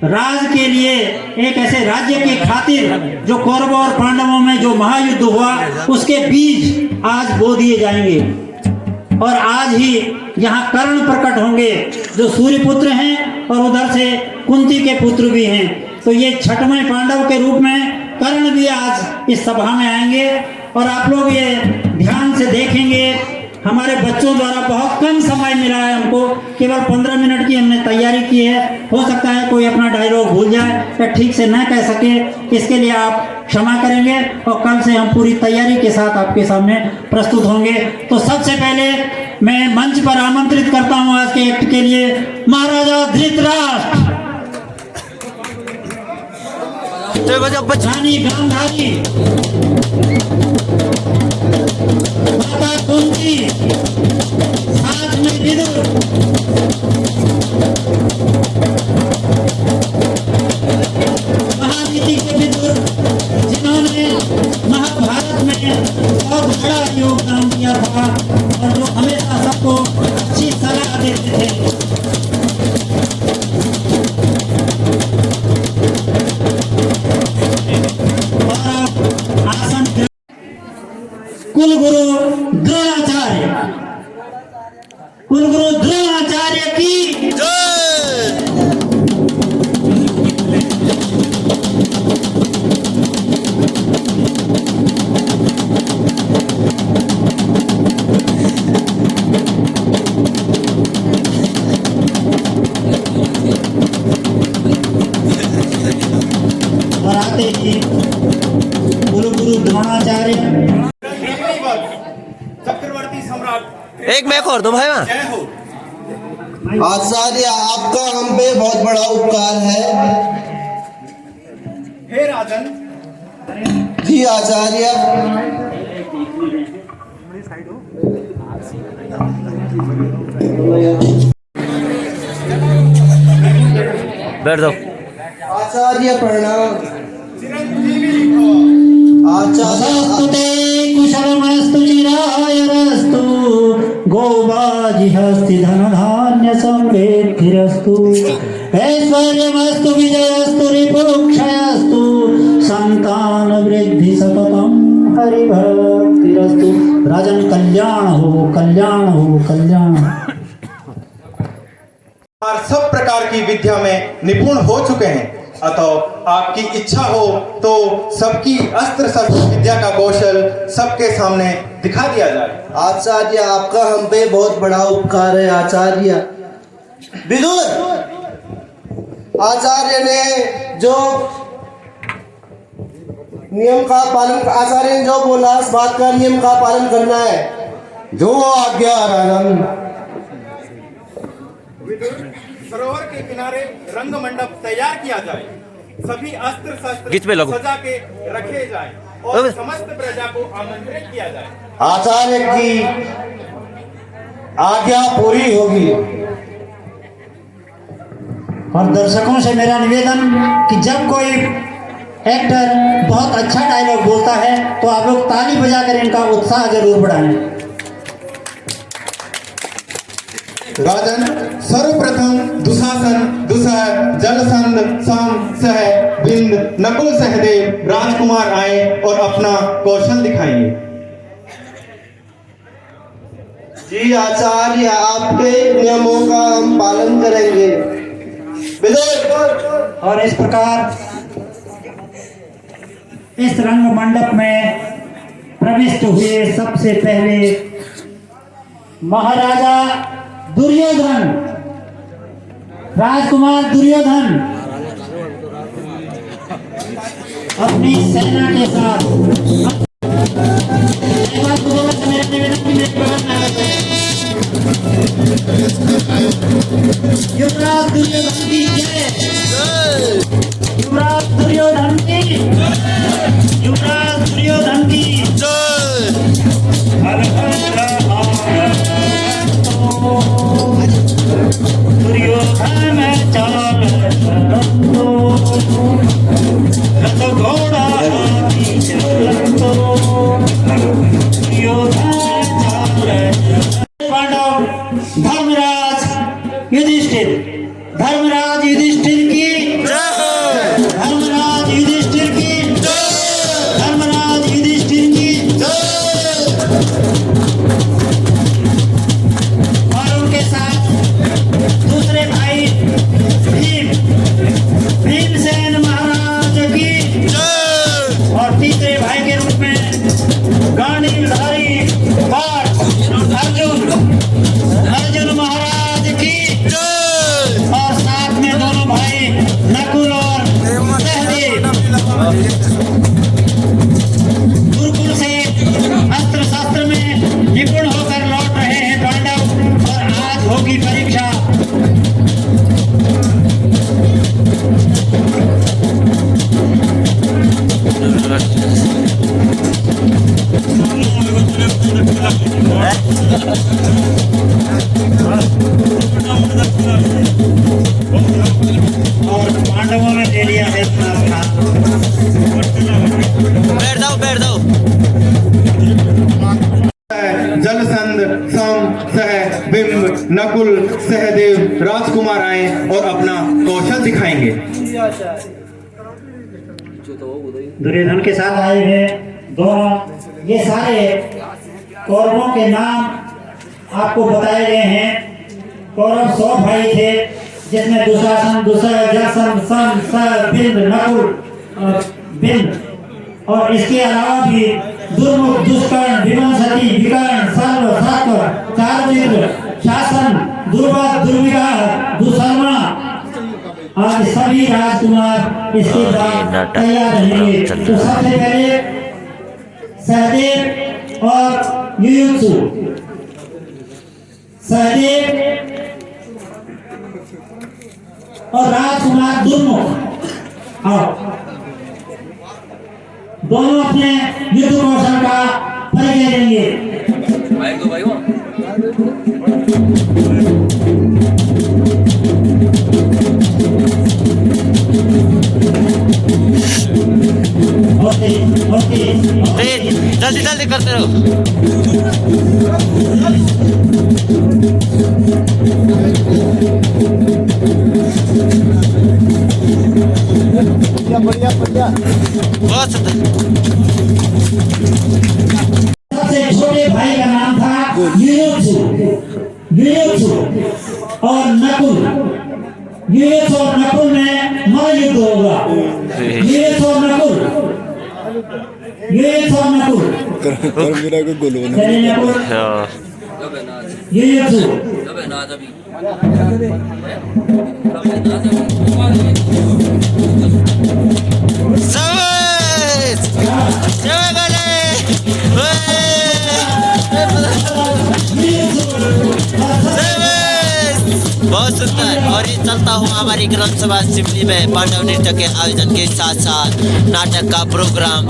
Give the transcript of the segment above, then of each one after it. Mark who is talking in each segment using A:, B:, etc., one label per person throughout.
A: राज के लिए, एक ऐसे राज्य की खातिर जो कौरवों और पांडवों में जो महायुद्ध हुआ उसके बीज आज बो दिए जाएंगे। और आज ही यहाँ कर्ण प्रकट होंगे जो सूर्य पुत्र हैं और उधर से कुंती के पुत्र भी हैं। तो ये छठवें पांडव के रूप में कर्ण भी आज इस सभा में आएंगे और आप लोग ये ध्यान से देखेंगे। हमारे बच्चों द्वारा बहुत कम समय मिला है, हमको केवल 15 मिनट की हमने तैयारी की है। हो सकता है कोई अपना डायलॉग भूल जाए या ठीक से न कह सके, इसके लिए आप क्षमा करेंगे और कल से हम पूरी तैयारी के साथ आपके सामने प्रस्तुत होंगे। तो सबसे पहले मैं मंच पर आमंत्रित करता हूँ आज के एक्ट के लिए महाराजा धृतराष्ट्र, रानी गांधारी, माता कुंती, साथ में विदुर, महानीति के विदुर जिन्होंने महाभारत में बहुत बड़ा योगदान दिया था और जो हमेशा सबको अच्छी सलाह देते थे। कुलगुरु द्रोणाचार्य, कुलगुरु द्रोणाचार्य की जय। और आते ही कुलगुरु द्रोणाचार्य
B: चक्रवर्ती सम्राट,
C: एक मैक और दो भाई।
B: जय हो।
D: आचार्य, आपका हम पे बहुत बड़ा उपकार है।
B: हे राजन।
D: जी आचार्य।
C: बैठ जाओ।
D: आचार्य प्रणाम।
B: चिरंजीवी हो।
D: आचार्य
A: कुशलमस्तु चिरायरस्तु गोबाजिहस्ति धनधान्य समृद्धिरस्तु ऐश्वर्यमस्तु विजयस्तु रिपुक्षयस्तु संतान वृद्धि सततम हरिभक्तिरस्तु। राजन कल्याण हो, कल्याण हो, कल्याण।
B: सब प्रकार की विद्या में निपुण हो चुके हैं, अतः आपकी इच्छा हो तो सबकी अस्त्र शस्त्र विद्या का कौशल सबके सामने दिखा दिया जाए।
D: आचार्य, आपका हम पे बहुत बड़ा उपकार है। आचार्य विदुर, आचार्य ने जो नियम का पालन, आचार्य ने जो बोला उस बात का नियम का पालन करना है। जो आज्ञा राजन।
B: सरोवर के किनारे रंग मंडप तैयार किया जाए, सभी अस्त्र शस्त्र
C: बीच में लगो।
B: सजा के रखे जाए और समस्त प्रजा को आमंत्रित किया जाए।
D: आचार्य की आज्ञा पूरी होगी।
A: और दर्शकों से मेरा निवेदन कि जब कोई एक्टर बहुत अच्छा डायलॉग बोलता है तो आप लोग ताली बजाकर इनका उत्साह जरूर बढ़ाएं।
B: राजन, सर्वप्रथम दुशासन, दुसह, जलसंध, सम, सह, बिंद, नकुल सहदेव राजकुमार आए और अपना कौशल दिखाएंगे।
D: जी आचार्य, आपके नियमों का हम पालन करेंगे।
A: और इस प्रकार इस रंग मंडप में प्रविष्ट हुए सबसे पहले महाराजा दुर्योधन, राजकुमार दुर्योधन अपनी सेना के साथ। युवराज दुर्योधन की जय। युवराज दुर्योधन की, युवराज दुर्योधन की जय। दुर्योधन चाल रथ घोड़ा चलतो, दुर्योधन चाल। पांडव धर्मराज युधिष्ठिर, धर्मराज युधिष्ठिर पांडवों में ले लिया है अपना स्थान।
C: बैठ जाओ
B: जलसंध सम सह बिंब नकुल सहदेव राजकुमार आए और अपना कौशल दिखाएंगे।
A: दुर्योधन के साथ आए हैं दोनों। ये सारे कौरवों के नाम आपको बताए गए हैं। कौरव 100 भाई थे, जिसमें दुशासन, जरासंध, सम, बिंद, नकुल, बिंद और इसके अलावा भी दुर्मुख, दुष्कर्ण, विमंसती, विकर्ण, सर्व, सात्व, चारुविद्र, शासन, दुर्वास, दुर्विगाह, दुशर्मा आज सभी राजकुमार इसके बाद तैयार रहेंगे। तो सबसे पहले सहदेव और युयुत्सु, सहदेव और राजकुमार दुर्मुख आओ, दोनों अपने युद्ध कौशल का परिचय देंगे।
C: जल्दी करते रहो।
D: बढ़िया
C: बहुत सुंदर।
A: सबसे छोटे भाई का नाम था युयुत्सु और नकुल। युयुत्सु और नकुल में महायुद्ध होगा। युयुत्सु और नकुल चलिए नकुल युयुत्सु
C: बहुत सुंदर। और ये चलता हुआ हमारी ग्राम सभा सिमली में पांडव नृत्य के आयोजन के साथ साथ नाटक का प्रोग्राम।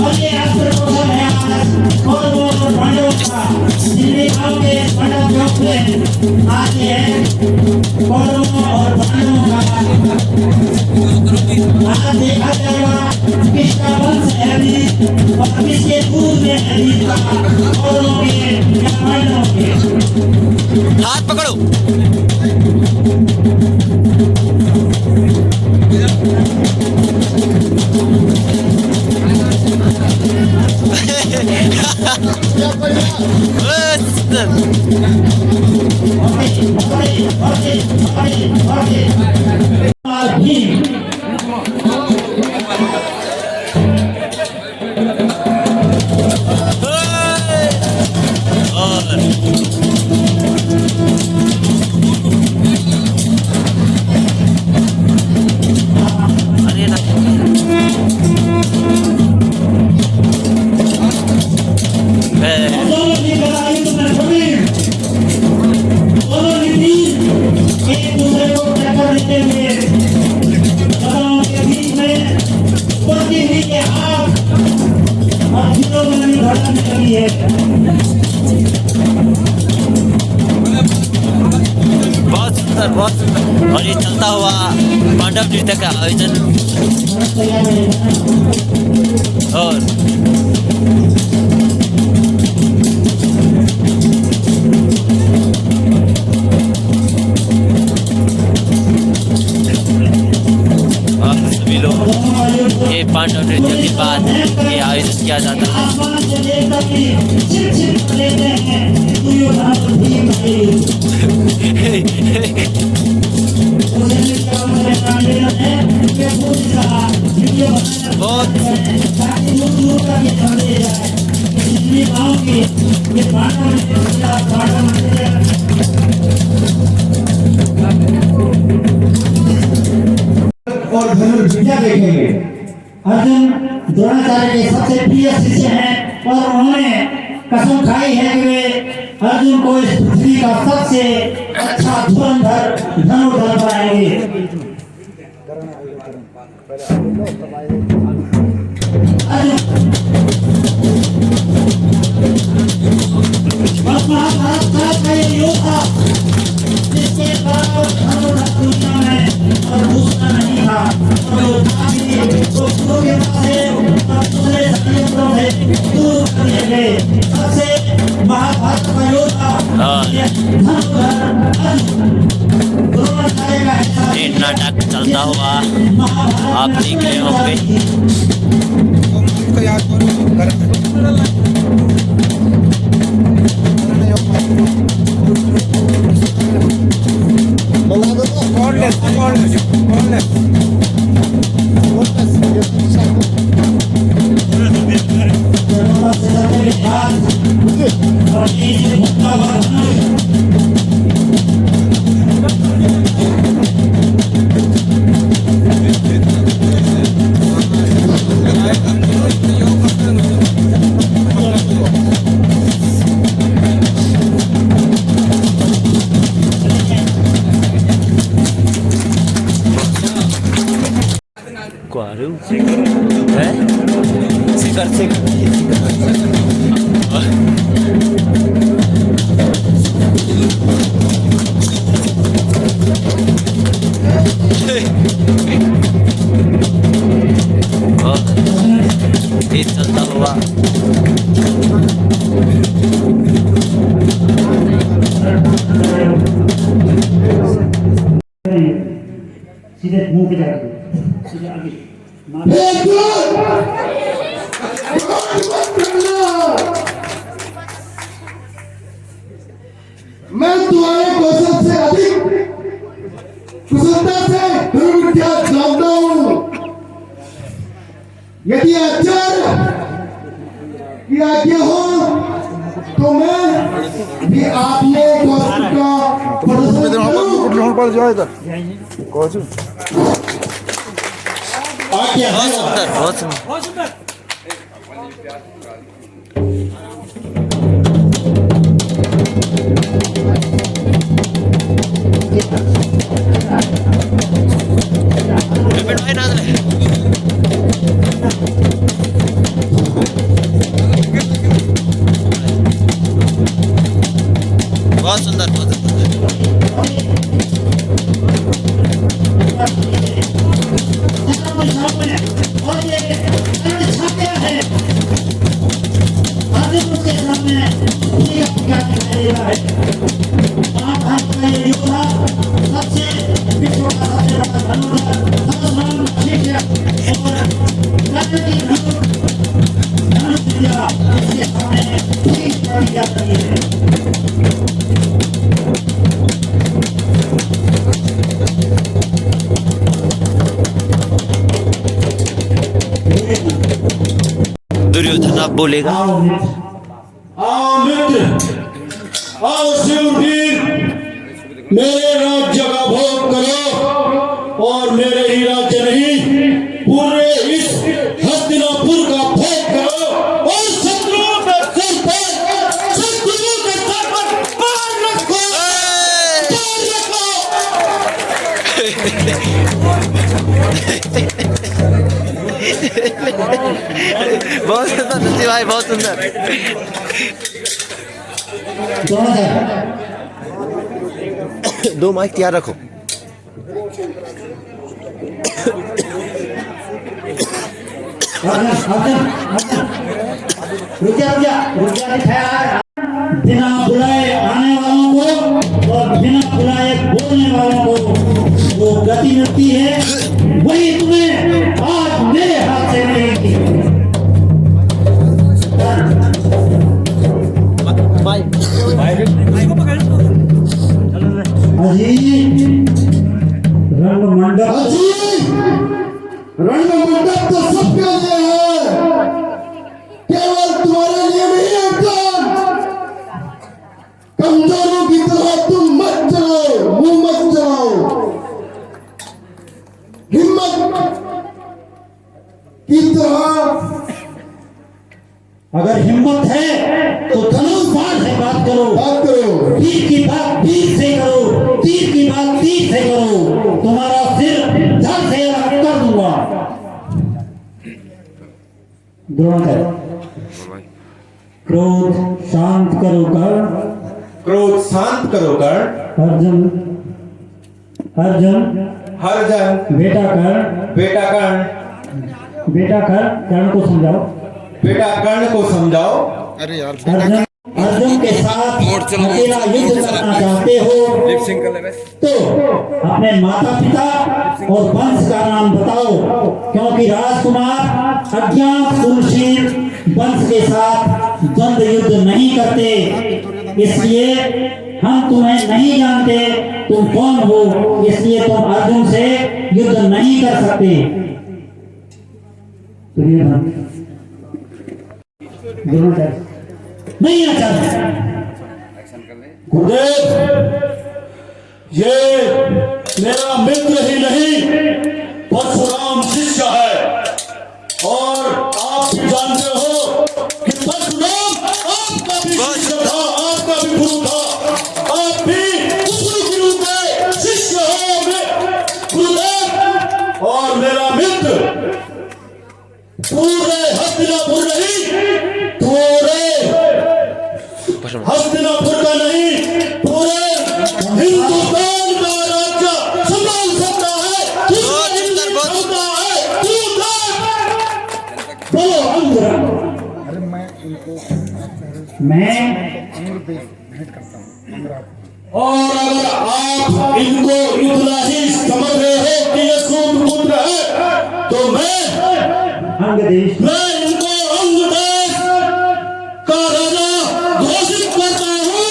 A: देखा जाएगा किसका वंश है अभी और किसके पूर्व में है
C: हाथ पकड़ो। बहुत सुंदर। और ये चलता हुआ पांडव नृत्य का आयोजन और सभी लोग ये पांडव नृत्य के बाद ये आयोजन किया जाता है। बहुत
A: और धनुर्विद्या देखेंगे। अर्जुन द्रोणाचार्य के सबसे प्रिय शिष्य हैं और उन्होंने कसम खाई है कि वे अर्जुन को इस पृथ्वी का सबसे अच्छा धुरंधर धनुर्धर बनाएंगे। महाभारत का ये योद्धा जिसके बाद दुनिया में और दूसरा नहीं था। योद्धा भी वो गुरु के पास है और दूसरे सभी योद्धाओं से दूर कर दिए गए। सबसे महाभारत का योद्धा
C: ये नाटक चलता हुआ आप देख रहे होंगे। Quaru, sigar. ये चलता हुआ
A: सीधे मुंह पे जाकर सीधे आगे
D: मैं तुम्हारे कौशल से अधिक कुशलता से धर्म विद्या जानता हूँ। यदि आचार्य की आज्ञा हो तो मैं भी आपने कौशल का प्रदर्शन करूं। आज्ञा है।
C: बहुत सुंदर। भाई ना बहुत सुंदर बहुत सुंदर।
A: और ये छापा है आगे उसके सामने ये क्या दिखाई रहा है। महाभारत का ये योद्धा सबसे विश्व का सबसे बड़ा धनुर्धर सर्वश्रेष्ठ शिष्य और राज्य की धनुष विद्या इसके सामने ठीक की जाती है।
C: दुर्योधन आप बोलेगा।
D: आओ मित्र, आओ शिववीर, मेरे राज्य का भोग करो और मेरे ही राज्य नहीं पूरे इस हस्तिनापुर का भोग करो और शत्रुओं के सर पर पार रखो।
C: बहुत सुंदर नसी भाई बहुत सुंदर। दो माइक तैयार रखो।
A: बिना बुलाए आने वालों को और बिना बुलाए बोलने वालों को वो गति मिलती है, वही तुम्हें आज मेरे हाथ से मिलेगी।
D: रण मंडप तो सबके लिए है, केवल तुम्हारे लिए नहीं है। कमजोरों की तरह तुम मत चलो, मुंह मत चलाओ। हिम्मत की तरह
A: अगर हिम्मत है तो धनुष बाण से बात करो, तीर की बात तीर से करो, तीर की बात तीर से करो। तुम्हारा सिर धड़ से अलग कर दूंगा। क्रोध शांत करो कर,
B: क्रोध शांत करो कर।
A: अर्जुन अर्जुन
B: हर जन
A: बेटा कर्ण को समझाओ।
B: बेटा कर्ण को समझाओ।
A: अर्जुन के साथ अकेला युद्ध करना चाहते हो तो अपने माता पिता और वंश का नाम बताओ, क्योंकि राजकुमार अज्ञात कुरुशील वंश के साथ द्वंद्व युद्ध नहीं करते, इसलिए हम तुम्हें नहीं जानते तुम कौन हो, इसलिए तुम अर्जुन से युद्ध नहीं कर सकते। नहीं आता।
D: गुरुदेव, ये मेरा मित्र ही नहीं परशुराम शिष्य है, और आप भी जानते हो कि परशुराम आपका भी शिष्य था, आपका भी गुरु था, आप भी उसी गुरु के शिष्य हो गुरुदेव। और मेरा मित्र पूरे हस्तिनापुर नहीं, पूरे हस्तिनापुर का नहीं, पूरे हिंदुस्तान का राज्य संभाल सकता है।
A: बोलो अंग्र। मैं
D: और अगर आप इनको इतना ही समझ रहे हो कि ये सूर्य पुत्र है, तो मैं इनको अंग देश का राजा घोषित करता हूँ।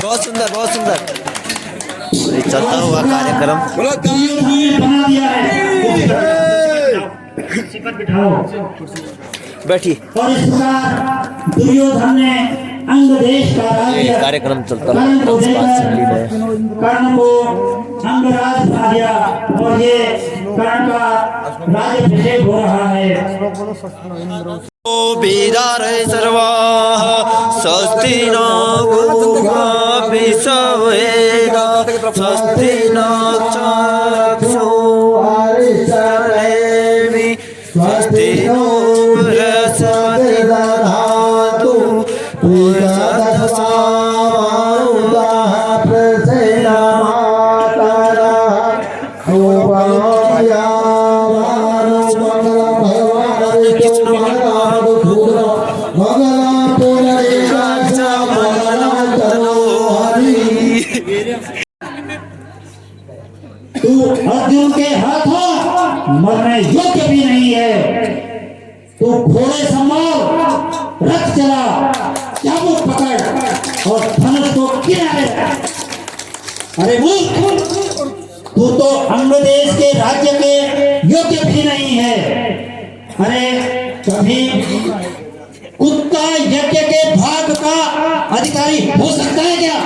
C: बहुत सुंदर, बहुत सुंदर। ये चलता हुआ कार्यक्रम।
A: बना दिया है। बिठाओ।
C: बैठी।
A: और इस प्रकार दुर्योधन ने अंग देश का राज्य
C: कार्यक्रम चलता
A: कर्ण को देकर कर्ण को अंगराज बना दिया, और ये कर्ण का राज्याभिषेक हो रहा है।
C: वीरारे सर्वाः स्वस्ति न भूत्वा विश्वेगा स्वस्ति न चक्षुः स्वस्ति नो बृहस्पतिर्दधातु
A: तू अर्जुन के हाथों मरने योग्य भी नहीं है। तू घोड़े संभाल, रथ चला, चाबुक पकड़ और धनुष को किनारे रख। अरे मूर्ख, तू तो अंग देश के राज्य के योग्य भी नहीं है। अरे कभी कुत्ता यज्ञ के भाग का अधिकारी हो सकता है क्या?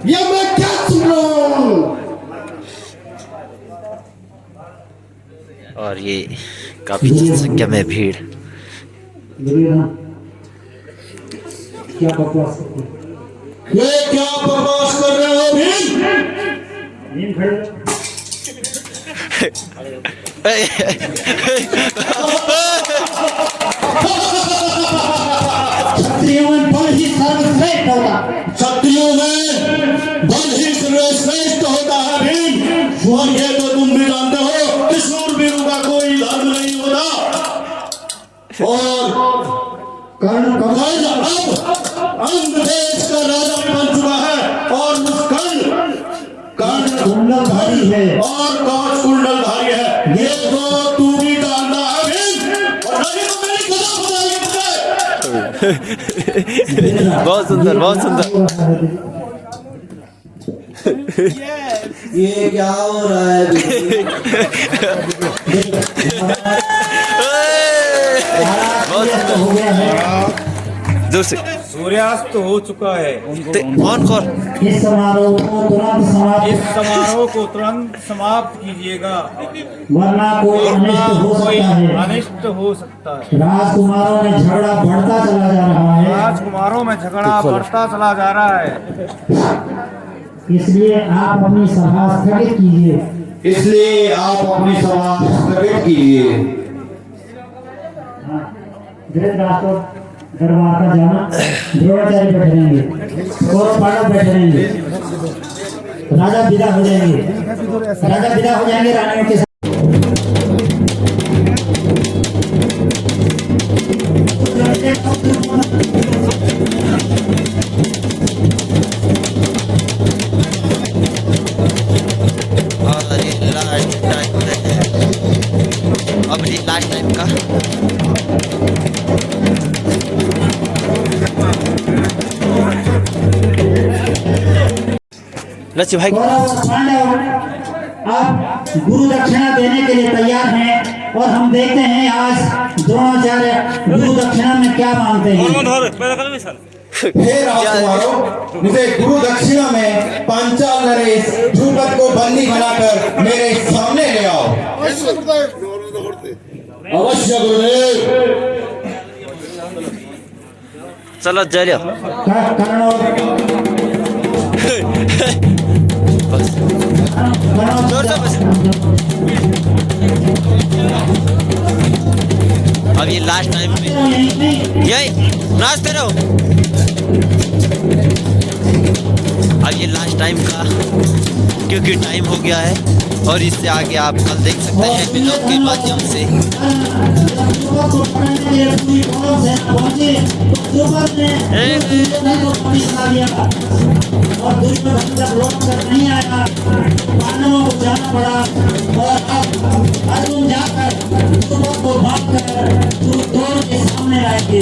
D: ये मैं क्या सुन रहा हूँ?
C: और ये काफी संख्या में भीड़।
A: क्या बकवास
D: ये क्या बकवास कर रहे हो भीम?
A: क्षत्रियों में बल ही सर्वश्रेष्ठ होता।
D: क्षत्रियों में बल ही सर्वश्रेष्ठ होता है भीम। और ये तो तुम भी जानते हो कि शूरवीरों का कोई धर्म नहीं होता। और
A: कर्ण कवच
D: अब अंग देश का राजा बन चुका है, और उस कर्ण
A: कुंडलधारी है
D: और कवच कुंडलधारी है। ये तो तू भी जानना है भीम, और नहीं तो मेरी कदम बताएगी।
C: बहुत सुंदर, बहुत सुंदर।
D: ये क्या हो रहा है?
C: बहुत सुंदर।
A: हो गया है।
C: जोर से
E: सूर्यास्त हो चुका है।
C: ऑन कर।
A: इस समारोह को तुरंत समाप्त,
E: इस समारोह को तुरंत समाप्त कीजिएगा,
A: वरना कोई अनिष्ट हो
E: कोई
A: सकता है।
E: अनिष्ट हो सकता है।
A: राजकुमारों में झगड़ा बढ़ता चला जा रहा है,
E: राजकुमारों में झगड़ा बढ़ता चला जा रहा है।
A: इसलिए आप अपनी सभा स्थगित कीजिए।
D: इसलिए आप अपनी सभा स्थगित कीजिए।
A: धृतराष्ट्र दरबार का जाना, द्रोणाचार्य बैठे रहेंगे, कौरव पांडव बैठे रहेंगे, राजा विदा हो जाएंगे, रानियों के साथ।
C: और ये लास्ट टाइम है, अब ये लास्ट टाइम का लक्ष्य भाई
A: कौरव और पांडव अब गुरु दक्षिणा देने के लिए तैयार हैं, और हम देखते हैं आज द्रोणाचार्य गुरु दक्षिणा में क्या मांगते हैं।
B: हे राजकुमारों, मुझे गुरु दक्षिणा में पांचाल नरेश ध्रुपद को बंदी बनाकर मेरे सामने ले आओ।
D: अवश्य गुरुदेव।
C: चलो जरियो
A: कर्ण और
C: जोर से बस। अब ये लास्ट टाइम में यही नाचते रहो। अब ये लास्ट टाइम का, क्योंकि टाइम हो गया है, और इससे आगे आप कल देख सकते हैं ब्लॉग के माध्यम से।
A: और दुर्योधन जब लौट कर नहीं आया, पांडवों को जाना पड़ा, और अब अर्जुन जाकर द्रुपद को भागकर द्रोण के सामने लाएंगे।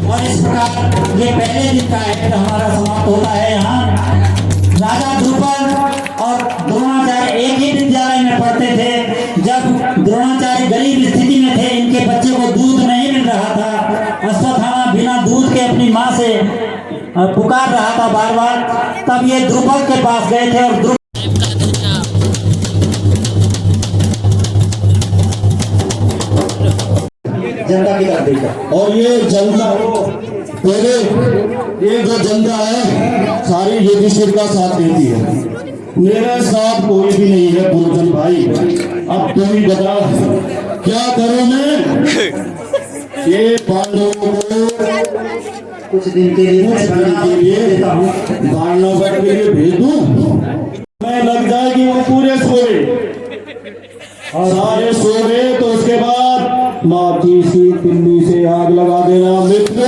A: और इस प्रकार ये पहले दिन का एक्ट हमारा समाप्त होता है। यहाँ राजा द्रुपद और द्रोणाचार्य एक ही विद्यालय में पढ़ते थे। जब द्रोणाचार्य गरीब स्थिति में थे, इनके बच्चे को दूध नहीं मिल रहा था, अश्वत्थामा बिना दूध के अपनी माँ से पुकार रहा था बार बार, तब ये द्रुपद के पास गए थे, और जनता की तरफ देखा।
D: और ये जनता पहले ये जो जनता है सारी युधिष्ठिर का साथ देती है, मेरे साथ कोई भी नहीं है। गुरुजन भाई, अब तुम ही बताओ क्या करूं मैं। ये पांडवों को
A: कुछ दिन के लिए
D: बाणनगर के लिए भेज दूं, मैं लग जाएगी वो पूरे सोए, और सारे सो गए तो उसके बाद माची सी पिल्ली से आग लगा देना। मित्र,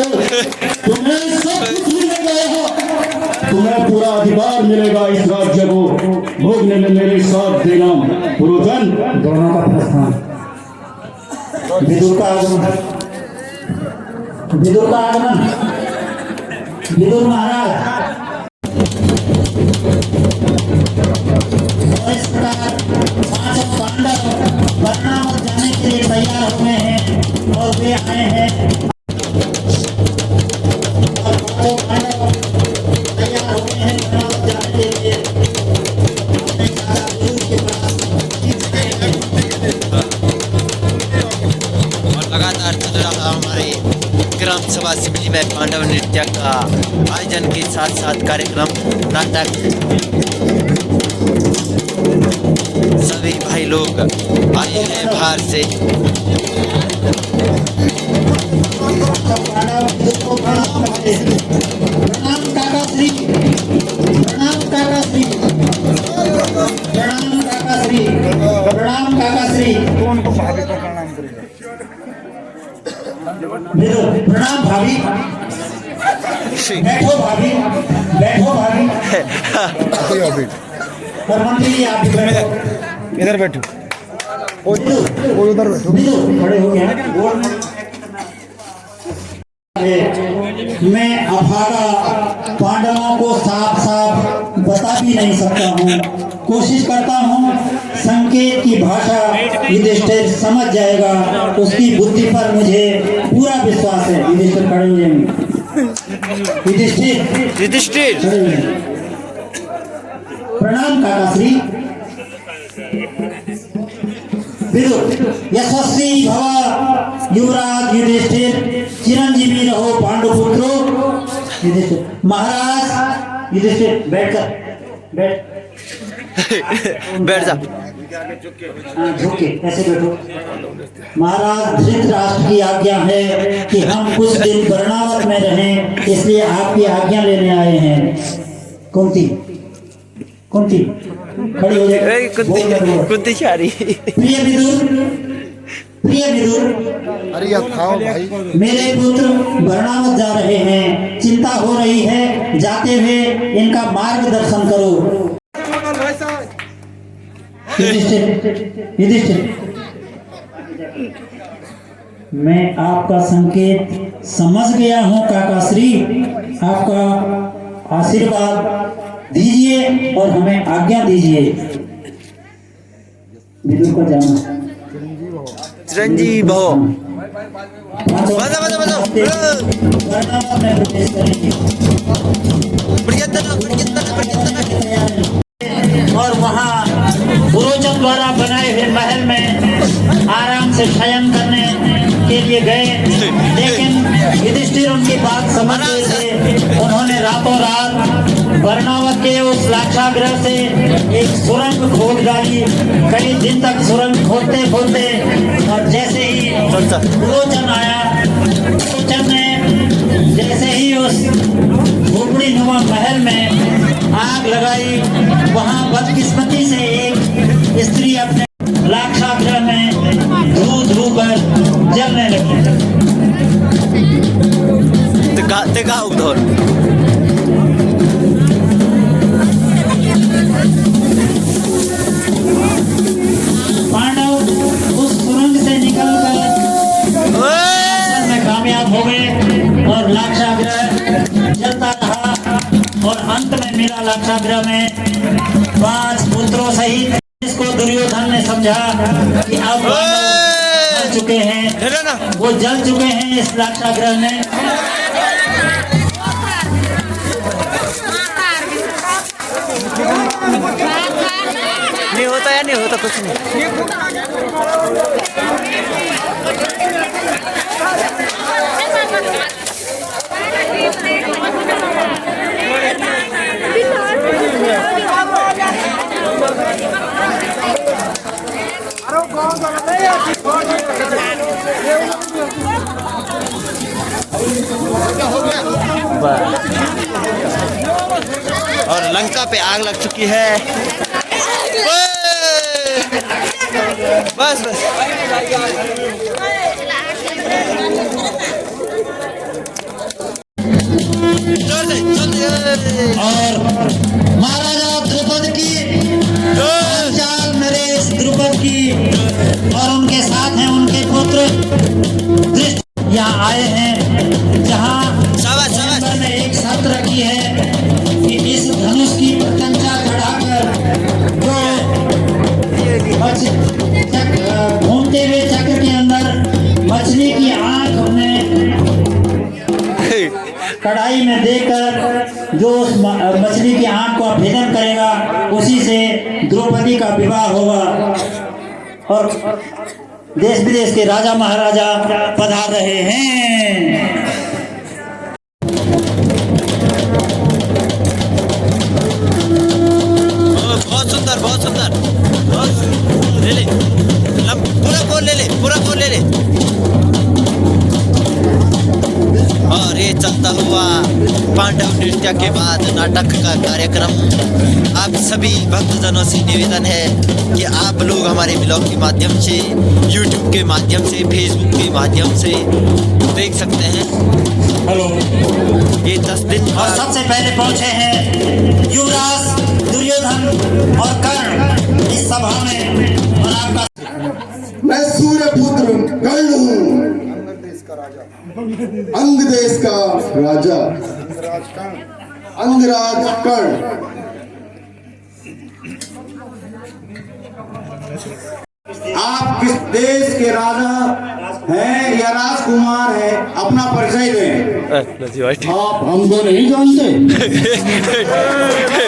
D: तुम्हें सब कुछ मिलेगा, तुम्हें पूरा अधिकार मिलेगा इस राज्य को भोगने में मेरे साथ देना। पुरोजन
A: दोनों का प्रस्थान, विदुर का आगमन, विदुर का आगमन, विदुर महाराज। और इस प्रकार पांचों पांडव बदनाम जाने के लिए तैयार हुए हैं, और वे आए हैं, और पांचों पांडव तैयार हुए हैं बदनाम जाने के लिए अपने चाचा गुरु के पास।
C: और लगातार चल रहा हमारे ग्राम सभा शिमली में पांडव नृत्य का आयोजन के साथ साथ कार्यक्रम, नाटक, सभी भाई लोग आए हैं बाहर से।
A: प्रणाम काका श्री, प्रणाम काका श्री, प्रणाम काका श्री, प्रणाम काका श्री। कौन को भाभी को प्रणाम करेगा? प्रणाम भाभी, बैठो भाभी, बैठो भाभी। और मंत्री जी आप भी बैठो,
E: इधर बैठो,
A: वो उधर बैठो, खड़े हो गए। मैं अभागा पांडवों को साफ साफ बता भी नहीं सकता हूँ, कोशिश करता हूँ संकेत की भाषा युधिष्ठिर समझ जाएगा, उसकी बुद्धि पर मुझे पूरा विश्वास है। युधिष्ठिर खड़े हो जाएंगे। युधिष्ठिर खड़े हो जाएंगे। प्रणाम काकाश्री। विदुर यशस्वी भव युवराज युधिष्ठिर, चिरंजीवी रहो पांडुपुत्रो। युधिष्ठिर महाराज। युधिष्ठिर बैठ
C: बैठ जा।
A: हाँ, झुक के ऐसे बैठो। महाराज धृतराष्ट्र की आज्ञा है कि हम कुछ दिन बरनावत में रहें, इसलिए आपकी आज्ञा लेने आए हैं। कुंती खड़ी हो जाए।
C: कुंती चारी।
A: प्रिय विदुर,
F: अरे यार खाओ भाई।
A: मेरे पुत्र बरनावत जा रहे हैं, चिंता हो रही है, जाते हुए इनका मार्गदर्शन करो। युधिष्ठिर, मैं आपका संकेत समझ गया हूँ काकाश्री, आपका आशीर्वाद दीजिए और हमें आज्ञा दीजिए। विदुर को जाना।
C: चिरंजीव भव। बजा।
A: बरनावत में प्रवेश करेंगे और वहाँ पुरोचन द्वारा बनाए हुए महल में आराम से शयन करने के लिए गए, लेकिन युधिष्ठिर उनकी बात समझ गए थे। उन्होंने रातों रात बरनावत के उस लाक्षागृह से एक सुरंग खोद डाली। कई दिन तक सुरंग खोदते और जैसे ही पुरोचन आया, पुरोचन ने जैसे ही उस झोपड़ी नुमा महल में आग लगाई, वहाँ बदकिस्मती से एक स्त्री अपने लाक्षागृह में धू कर जलने लगी।
C: देखा उधर।
A: पांडव उस सुरंग से निकलकर में कामयाब हो गए और लाक्षागृह जलता रहा और अंत में मिला लाक्षागृह में 5 पुत्रों सहित। इसको दुर्योधन ने समझा कि अब जल चुके हैं, वो जल चुके हैं इस लाक्षागृह में।
C: नहीं होता या नहीं होता कुछ नहीं। और लंका पे आग लग चुकी है। बस
A: और महाराजा द्रुपद की चाल नरेश द्रुपद की और उनके साथ हैं उनके पुत्र धृष्ट यहाँ आए हैं, जहाँ ने एक शर्त रखी है कि इस धनुष की प्रशंसा चढ़ाकर जो घूमते हुए चक्र के अंदर मछली की आंख में कढ़ाई में देकर जो उस मछली की आंख को भेदन करेगा, उसी से द्रौपदी का विवाह होगा। और देश विदेश के राजा महाराजा पधार रहे हैं।
C: बहुत सुंदर, बहुत सुंदर। ले ले, पूरा गोल ले ले। और ये चलता हुआ पांडव नृत्य के बाद नाटक का कार्यक्रम आप सभी भक्तजनों से निवेदन है कि आप लोग हमारे ब्लॉग के माध्यम से, यूट्यूब के माध्यम से, फेसबुक के माध्यम से देख सकते हैं।
A: हेलो,
C: ये 10 दिन
A: और सबसे पहले पहुंचे हैं युवराज दुर्योधन और कर्ण इस सभा में। और आपका
F: मैं सूर्यपुत्र कर्ण हूँ, अंग देश का राजा, अंगराज कर्ण।
D: आप किस देश के राजा हैं या राजकुमार हैं, अपना परिचय दें। आप हमको नहीं जानते।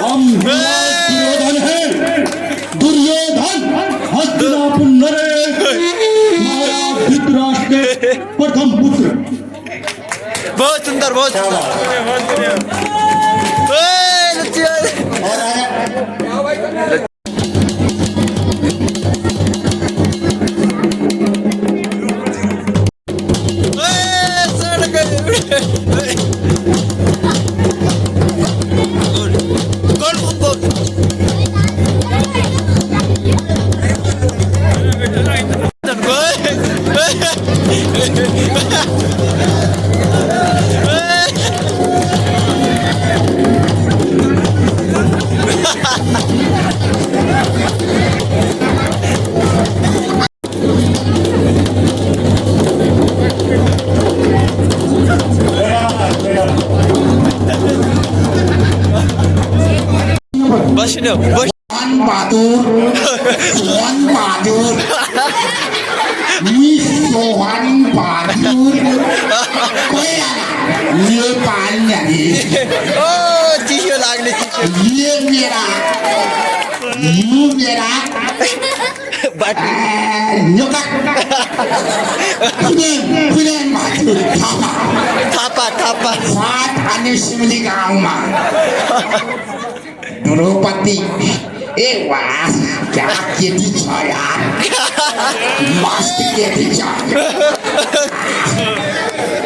D: हम दुर्योधन हैं, दुर्योधन हस्तिनापुर नरेश महाराज धृतराष्ट्र के प्रथम पुत्र।
C: बहुत सुंदर, बहुत सुंदर।
F: सोहन बहादुर मी सोहन बहादुर नेपाल नहीं। ये मेरा
C: थापा
F: सात आने शिमली गाँव में द्रौपदी एक वाह क्या केटी छ यार, मस्त केटी छ।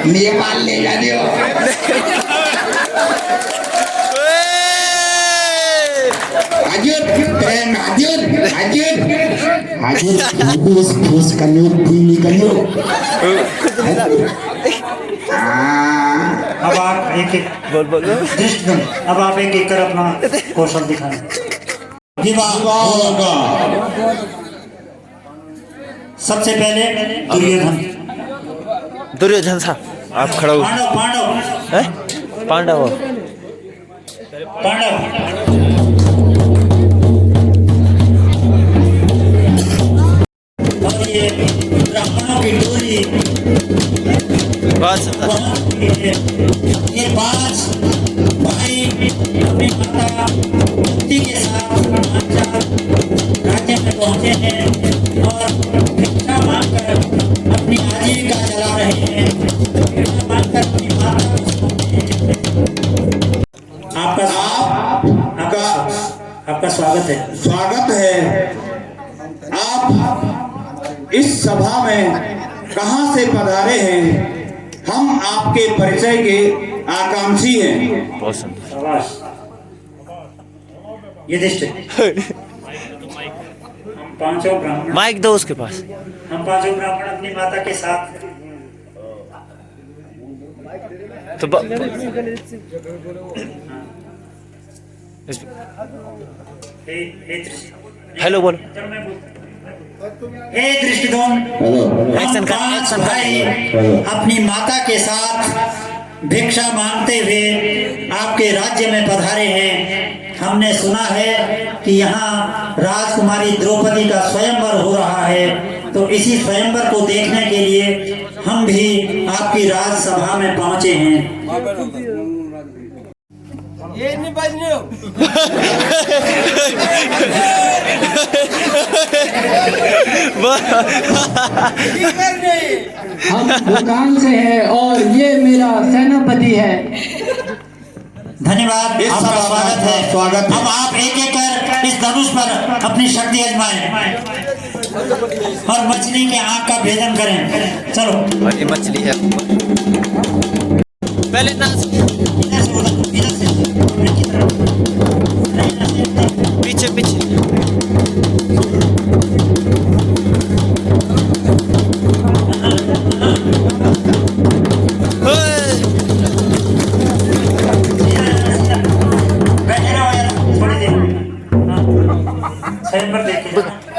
F: नेपाल ले जाने हजुर फुस कन्यो पुनी कन्यो।
A: अब आप एक एक दृष्टि, अब आप एक एक कर अपना कौशल दिखाएं। विवाह होगा। सबसे पहले
C: दुर्योधन साहब आप खड़ा हो। पांडव
A: और ये ब्राह्मणों की टोली, ये 5 भाई अपनी माता कुंती के साथ राज्य में पहुंचे हैं और भिक्षा मांगकर अपनी आजीविका चला रहे हैं। भिक्षा मांगकर अपनी माता आपका स्वागत है।
D: आप इस सभा में कहां से पधारे हैं? हम आपके परिचय के आकांक्षी हैं।
A: शाबाश। ये हम 5 ब्राह्मण,
C: माइक दो उसके पास।
A: हम 5 ब्राह्मण अपनी माता के साथ
C: तो हेलो बोलो।
A: हे दृष्टिकोण,
C: एक्शन कर, एक्शन
A: भाई अपनी माता के साथ भिक्षा मांगते हुए आपके राज्य में पधारे हैं। हमने सुना है कि यहाँ राजकुमारी द्रौपदी का स्वयंवर हो रहा है, तो इसी स्वयंवर को देखने के लिए हम भी आपकी राजसभा में पहुंचे हैं।
E: ये नहीं बजने
G: हम भूटान से हैं और ये मेरा सेनापति है।
A: धन्यवाद, आपका स्वागत है। अब आप एक एक कर इस धनुष पर अपनी शक्ति आजमाएं और मछली के आँख का भेदन करें। चलो।
C: और ये मछली है। पहले नाच पीछे पीछे।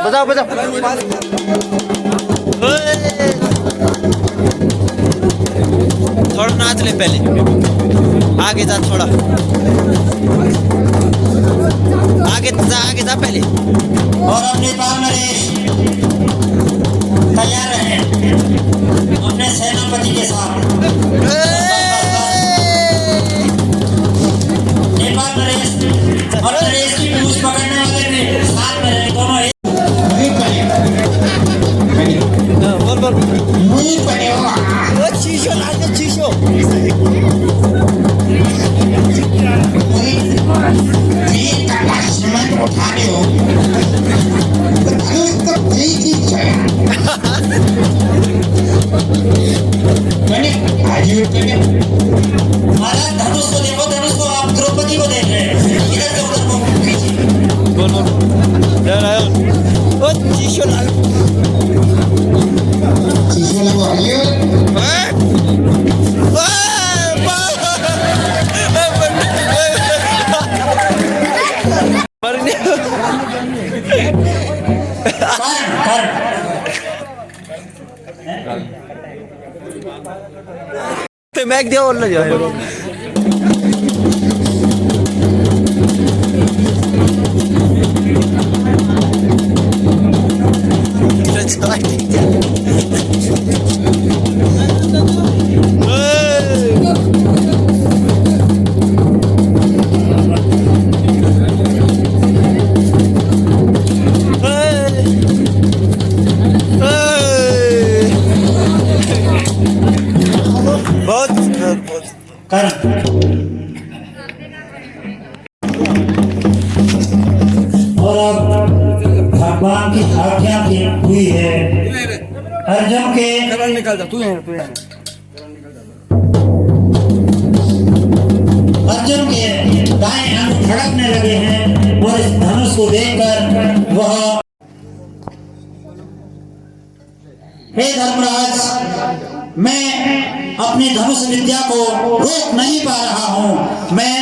C: बजाओ बजाओ। थोड़ा नाच ले पहले, आगे जा, थोड़ा आगे जा पहले।
A: और अपने पाव नरेश तैयार रहें अपने सेनापति के साथ। नेपाल नरेश और नरेश की पूंछ पकड़ने वाले भी साथ में रहे, दोनों एक। महाराज धनुष को देखो, धनुष को आप द्रौपदी को देख रहे हैं, इधर से उधर को खींचिए।
C: मैग दिया और ना जाए
A: और अब भगवान की आज्ञा की हुई है अर्जुन के अर्जुन के दाएं अंग फड़कने लगे हैं और इस धनुष को देखकर वह, हे धर्मराज, मैं अपनी धनुष विद्या को रोक नहीं पा रहा हूँ, मैं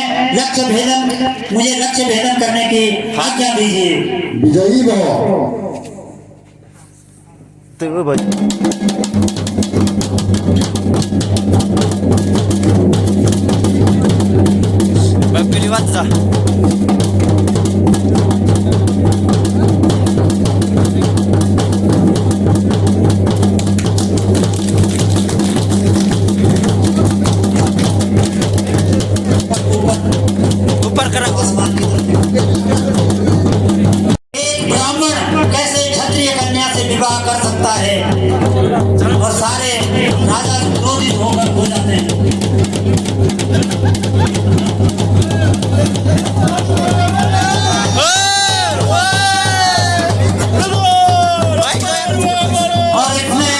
A: मुझे लक्ष्य भेदन करने की आज्ञा दीजिए।
F: विजयी भव।
C: मैं पहली बात था ऊपर करा
A: एक ब्राह्मण कैसे क्षत्रिय कन्या से विवाह कर सकता है और सारे राजा क्रोधित होकर हो जाते हैं। और इसमें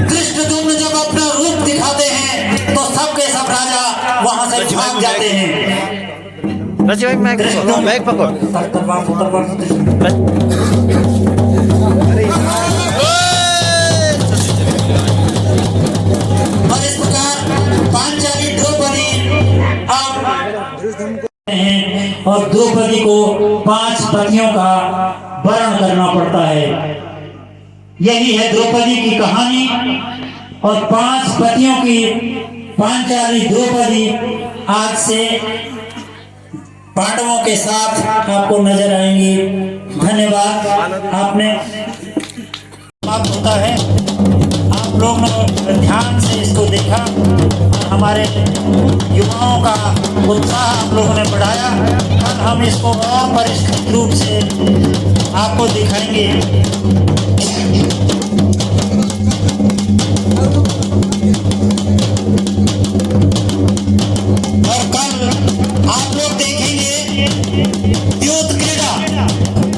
A: कृष्णदुम्न जब अपना रूप दिखाते हैं तो सबके सब राजा वहां से भाग जाते हैं।
C: रची भाई मैग पकड़
A: और इस प्रकार पांचाली द्रौपदी और द्रौपदी को 5 पतियों का वरण करना पड़ता है। यही है द्रौपदी की कहानी और 5 पतियों की पांचाली द्रौपदी आज से पांडवों के साथ आपको नजर आएंगी। धन्यवाद। आपने समाप्त होता है, आप लोग ने ध्यान से इसको देखा और हमारे युवाओं का उत्साह आप लोगों ने बढ़ाया। कल हम इसको और परिष्कृत रूप से आपको दिखाएंगे। और कल आप लोग देखेंगे युद्ध क्रीड़ा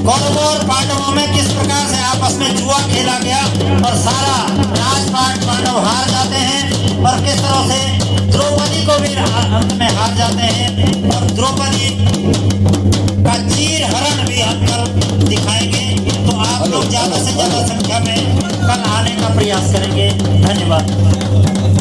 A: कौरवों और पांडवों में किस प्रकार से आपस में जुआ खेला गया और सारा राजपाट पांडव हार जाते हैं और किस तरह से द्रौपदी को भी अंत में हार जाते हैं और द्रौपदी का चीर हरण भी हम कल दिखाएंगे। तो आप लोग ज्यादा से ज्यादा संख्या में कल आने का प्रयास करेंगे। धन्यवाद।